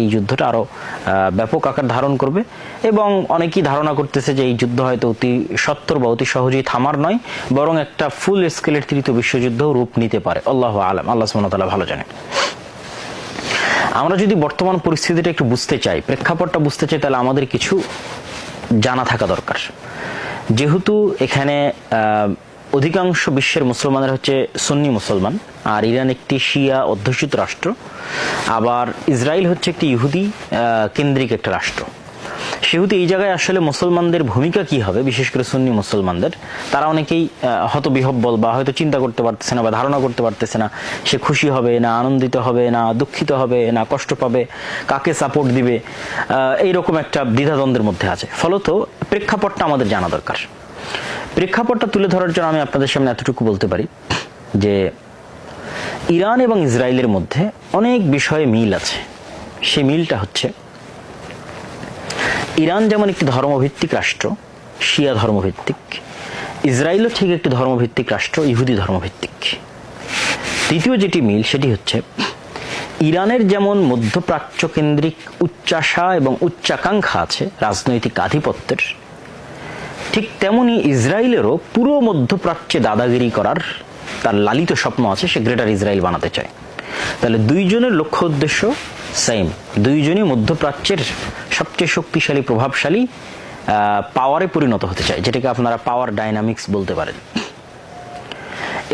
এই যুদ্ধটা আরো ব্যাপক আকার ধারণ করবে এবং অনেকেই ধারণা করতেছে যে এই যুদ্ধ হয়তো অতি সত্বর বা অতি সহজেই থামার নয়, বরং একটা ফুল স্কেলের তৃতীয় বিশ্বযুদ্ধ রূপ নিতে পারে। আল্লাহু আলাম, আল্লাহ সুবহানাহু ওয়া তাআলা ভালো জানেন। আমরা যদি বর্তমান পরিস্থিতিটা একটু বুঝতে চাই, প্রেক্ষাপটটা বুঝতে চাই, তাহলে আমাদের কিছু জানা থাকা দরকার। যেহেতু এখানে অধিকাংশ বিশ্বের মুসলমানরা হচ্ছে সুন্নি মুসলমান, আর ইরান একটি শিয়া অধ্যুষিত রাষ্ট্র, আবার ইসরায়েল হচ্ছে একটি ইহুদি কেন্দ্রিক একটা রাষ্ট্র। সেহেতু এই জায়গায় আসলে মুসলমানদের ভূমিকা কি হবে, বিশেষ করে সুন্নি মুসলমানদের, তারা অনেকেই হতবিহ্বল বা হয়তো চিন্তা করতে পারতেছে না বা ধারণা করতে পারতেছে না সে খুশি হবে না আনন্দিত হবে না দুঃখিত হবে না কষ্ট পাবে, কাকে সাপোর্ট দিবে, এইরকম একটা দ্বিধাদ্বন্দ্বের মধ্যে আছে। ফলত প্রেক্ষাপটটা আমাদের জানা দরকার। প্রেক্ষাপটটা তুলে ধরার জন্য আমি আপনাদের সামনে এতটুকু বলতে পারি যে ইরান এবং ইসরায়েলের মধ্যে অনেক বিষয়ে মিল আছে। সেই মিলটা হচ্ছে, ইরান যেমন একটি ধর্মভিত্তিক রাষ্ট্র, শিয়া ধর্মভিত্তিক, ইসরায়েলও ঠিক একটি ধর্মভিত্তিক রাষ্ট্র, ইহুদি ধর্মভিত্তিক। দ্বিতীয় যেটি মিল সেটি হচ্ছে, ইরানের যেমন মধ্যপ্রাচ্য কেন্দ্রিক উচ্চাশা এবং উচ্চাকাঙ্ক্ষা আছে রাজনৈতিক আধিপত্যের, ঠিক তেমনি ইসরায়েলেরও পুরো মধ্যপ্রাচ্যে দাদাগিরি করার তার লালিত স্বপ্ন আছে, সে গ্রেটার ইসরায়েল বানাতে চায়। তাহলে দুইজনের লক্ষ্য উদ্দেশ্য সেম, দুইজনই মধ্যপ্রাচ্যের সবচেয়ে শক্তিশালী প্রভাবশালী পাওয়ারে পরিণত হতে চায়, যেটাকে আপনারা পাওয়ার ডাইনামিক্স বলতে পারেন।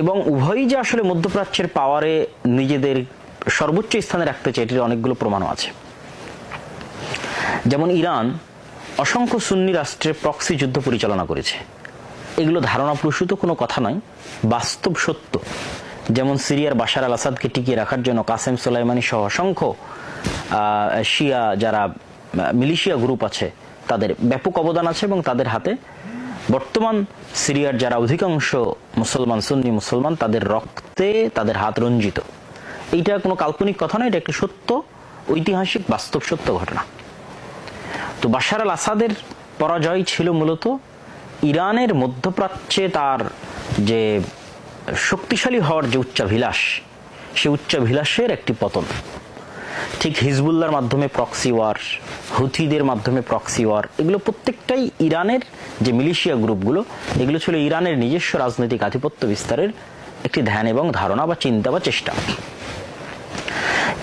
এবং উভয়ই যে আসলে মধ্যপ্রাচ্যের পাওয়ারে নিজেদের সর্বোচ্চ স্থানে রাখতে চায়, এটির অনেকগুলো প্রমাণও আছে। যেমন ইরান অসংখ্য সুন্নি রাষ্ট্রের প্রক্সি যুদ্ধ পরিচালনা করেছে, এগুলো ধারণাপ্রসূত কোনো কথা নয়, বাস্তব সত্য। যেমন সিরিয়ার বাশার আল আসাদকে টিকিয়ে রাখার জন্য কাসেম সোলাইমানি সহ অসংখ্য শিয়া যারা মিলিশিয়া গ্রুপ আছে তাদের ব্যাপক অবদান আছে, এবং তাদের হাতে বর্তমান সিরিয়ার যারা অধিকাংশ মুসলমান সুন্নি মুসলমান তাদের রক্তে তাদের হাত রঞ্জিত। এইটা কোনো কাল্পনিক কথা নয়, এটা একটি সত্য ঐতিহাসিক বাস্তব সত্য ঘটনা। তো বাশার আল আসাদের পরাজয় ছিল মূলত ইরানের মধ্যপ্রাচ্যে তার যে শক্তিশালী হওয়ার যে উচ্চাভিলাষ, সে উচ্চাভিলাষের একটি পতন। ঠিক হিজবুল্লাহর মাধ্যমে প্রক্সি ওয়ার, হুথিদের মাধ্যমে প্রক্সি ওয়ার, এগুলো প্রত্যেকটাই ইরানের যে মিলিশিয়া গ্রুপগুলো, এগুলো ছিল ইরানের নিজস্ব রাজনৈতিক আধিপত্য বিস্তারের একটি ধ্যান এবং ধারণা বা চিন্তা বা চেষ্টা।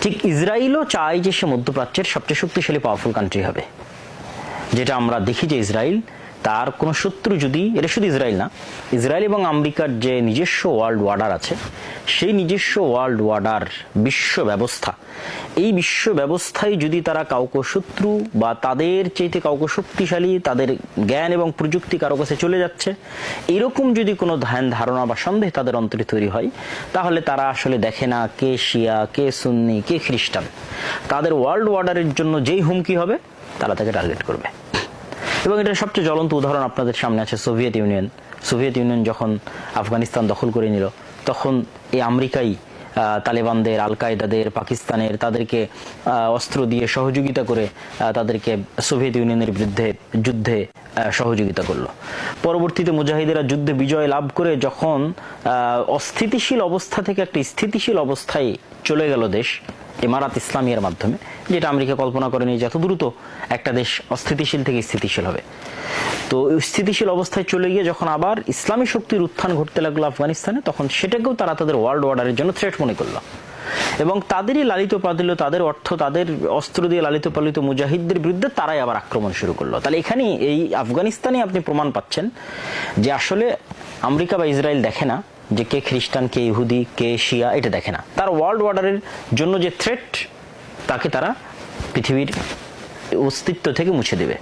ঠিক ইসরায়েলও চায় যে সে মধ্যপ্রাচ্যের সবচেয়ে শক্তিশালী পাওয়ারফুল কান্ট্রি হবে, যেটা আমরা দেখি যে ইসরায়েল তার কোনো শত্রু যদি, এটা শুধু ইসরায়েল না, ইসরায়েল এবং আমেরিকার যে নিজস্ব ওয়ার্ল্ড অর্ডার আছে, সেই নিজস্ব ওয়ার্ল্ড অর্ডার বিশ্ব ব্যবস্থা, এই বিশ্ব ব্যবস্থায় যদি তারা কাউকে শত্রু বা তাদের চাইতে কাউকে শক্তিশালী, তাদের জ্ঞান এবং প্রযুক্তি কারো কাছে চলে যাচ্ছে, এরকম যদি কোনো ধ্যান ধারণা বা সন্দেহ তাদের অন্তরে তৈরি হয়, তাহলে তারা আসলে দেখে না কে শিয়া, কে সুন্নি, কে খ্রিস্টান। তাদের ওয়ার্ল্ড অর্ডারের জন্য যেই হুমকি হবে তারা তাকে টার্গেট করবে। এবং এটার সবচেয়ে জ্বলন্ত উদাহরণ আপনাদের সামনে আছে সোভিয়েত ইউনিয়ন। সোভিয়েত ইউনিয়ন যখন আফগানিস্তান দখল করে নিল, তখন এই আমেরিকাই তালেবানদের, আল কায়দাদের, পাকিস্তানের, তাদেরকে অস্ত্র দিয়ে সহযোগিতা করে তাদেরকে সোভিয়েত ইউনিয়নের বিরুদ্ধে যুদ্ধে সহযোগিতা করলো। পরবর্তীতে মুজাহিদেরা যুদ্ধে বিজয় লাভ করে যখন অস্থিতিশীল অবস্থা থেকে একটা স্থিতিশীল অবস্থায় চলে গেল দেশ, ইমারাত ইসলামিয়ার মাধ্যমে, যেটা আমেরিকা কল্পনা করেনি যে এত দ্রুত একটা দেশ অস্থিতিশীল থেকে স্থিতিশীল হবে। তো স্থিতিশীল অবস্থায় চলে গিয়ে যখন আবার ইসলামী শক্তির উত্থান ঘটতে লাগলো আফগানিস্তানে, তখন সেটাকেও তারা তাদের ওয়ার্ল্ড অর্ডারের জন্য থ্রেট মনে করলো, এবং তাদেরই লালিত পালিত, তাদের অর্থ, তাদের অস্ত্র দিয়ে লালিত পালিত মুজাহিদদের বিরুদ্ধে তারাই আবার আক্রমণ শুরু করলো। তাহলে এখানে এই আফগানিস্তানে আপনি প্রমাণ পাচ্ছেন যে আসলে আমেরিকা বা ইসরায়েল দেখে না যে কে খ্রিস্টান, কে ইহুদি, কে শিয়া, এটা দেখে না। তার ওয়ার্ল্ড অর্ডারের জন্য যে থ্রেট, তাকে তারা পৃথিবীর অস্তিত্ব থেকে মুছে দেবে।